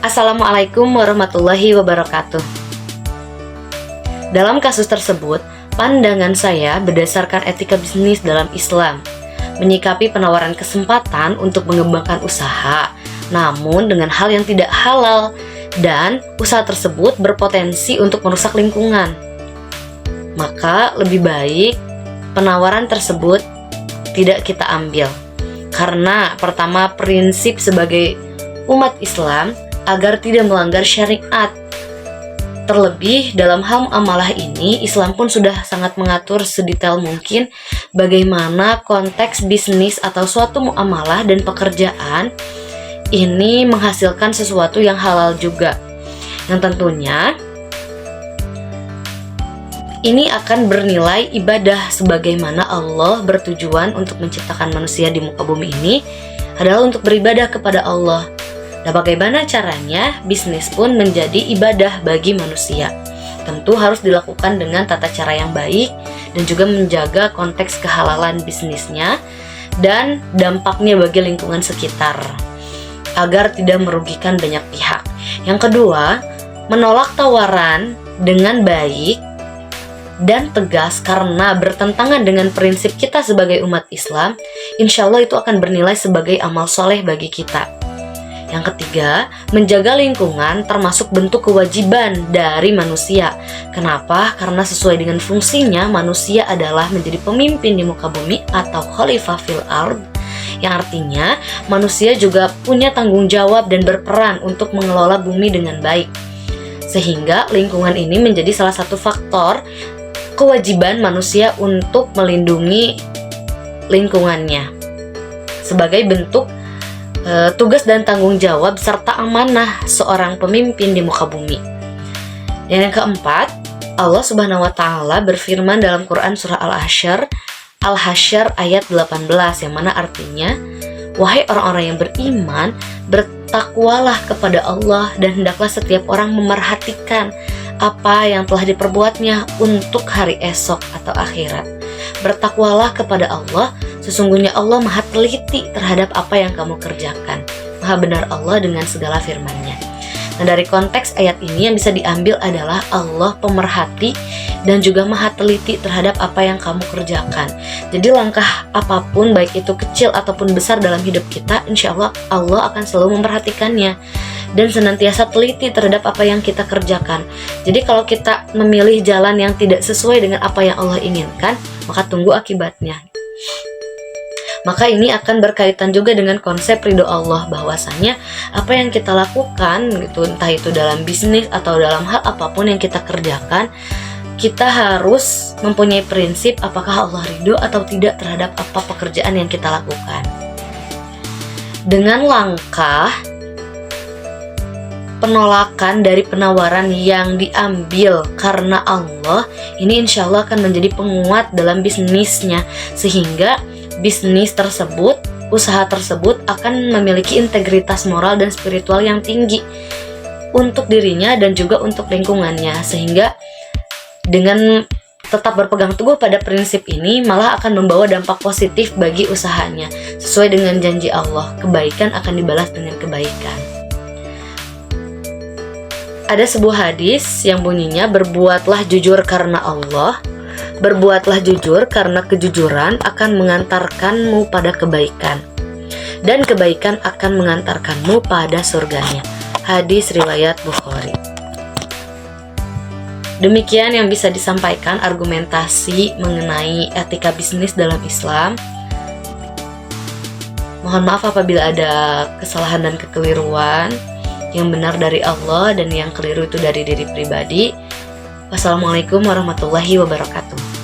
Assalamualaikum warahmatullahi wabarakatuh. Dalam kasus tersebut, pandangan saya berdasarkan etika bisnis dalam Islam, menyikapi penawaran kesempatan untuk mengembangkan usaha, namun dengan hal yang tidak halal, dan usaha tersebut berpotensi untuk merusak lingkungan. Maka lebih baik penawaran tersebut tidak kita ambil. Karena pertama, prinsip sebagai umat Islam agar tidak melanggar syariat. Terlebih dalam hal muamalah ini, Islam pun sudah sangat mengatur sedetail mungkin bagaimana konteks bisnis atau suatu muamalah dan pekerjaan ini menghasilkan sesuatu yang halal juga. Yang tentunya ini akan bernilai ibadah, sebagaimana Allah bertujuan untuk menciptakan manusia di muka bumi ini adalah untuk beribadah kepada Allah. Nah, bagaimana caranya bisnis pun menjadi ibadah bagi manusia? Tentu harus dilakukan dengan tata cara yang baik dan juga menjaga konteks kehalalan bisnisnya dan dampaknya bagi lingkungan sekitar agar tidak merugikan banyak pihak. Yang kedua, menolak tawaran dengan baik dan tegas karena bertentangan dengan prinsip kita sebagai umat Islam, insya Allah itu akan bernilai sebagai amal soleh bagi kita. Yang ketiga, menjaga lingkungan termasuk bentuk kewajiban dari manusia. Kenapa? Karena sesuai dengan fungsinya, manusia adalah menjadi pemimpin di muka bumi atau khalifah fil ard, yang artinya manusia juga punya tanggung jawab dan berperan untuk mengelola bumi dengan baik. Sehingga lingkungan ini menjadi salah satu faktor kewajiban manusia untuk melindungi lingkungannya sebagai bentuk tugas dan tanggung jawab serta amanah seorang pemimpin di muka bumi. Dan yang keempat, Allah Subhanahu wa Ta'ala berfirman dalam Quran surah Al-Hasyr ayat 18, yang mana artinya, wahai orang-orang yang beriman, bertakwalah kepada Allah dan hendaklah setiap orang memerhatikan apa yang telah diperbuatnya untuk hari esok atau akhirat. Bertakwalah kepada Allah, sesungguhnya Allah maha teliti terhadap apa yang kamu kerjakan. Maha benar Allah dengan segala firman-Nya. Nah, dari konteks ayat ini yang bisa diambil adalah Allah pemerhati dan juga maha teliti terhadap apa yang kamu kerjakan. Jadi langkah apapun, baik itu kecil ataupun besar dalam hidup kita, insya Allah Allah akan selalu memperhatikannya dan senantiasa teliti terhadap apa yang kita kerjakan. Jadi kalau kita memilih jalan yang tidak sesuai dengan apa yang Allah inginkan, maka tunggu akibatnya. Maka ini akan berkaitan juga dengan konsep ridho Allah, bahwasanya apa yang kita lakukan gitu, entah itu dalam bisnis atau dalam hal apapun yang kita kerjakan, kita harus mempunyai prinsip apakah Allah ridho atau tidak terhadap apa pekerjaan yang kita lakukan. Dengan langkah penolakan dari penawaran yang diambil karena Allah, ini insya Allah akan menjadi penguat dalam bisnisnya, sehingga bisnis tersebut, usaha tersebut akan memiliki integritas moral dan spiritual yang tinggi untuk dirinya dan juga untuk lingkungannya, sehingga dengan tetap berpegang teguh pada prinsip ini malah akan membawa dampak positif bagi usahanya. Sesuai dengan janji Allah, kebaikan akan dibalas dengan kebaikan. Ada sebuah hadis yang bunyinya, berbuatlah jujur karena Allah, berbuatlah jujur karena kejujuran akan mengantarkanmu pada kebaikan, dan kebaikan akan mengantarkanmu pada surganya. Hadis riwayat Bukhari. Demikian yang bisa disampaikan argumentasi mengenai etika bisnis dalam Islam. Mohon maaf apabila ada kesalahan dan kekeliruan. Yang benar dari Allah dan yang keliru itu dari diri pribadi. Wassalamualaikum warahmatullahi wabarakatuh.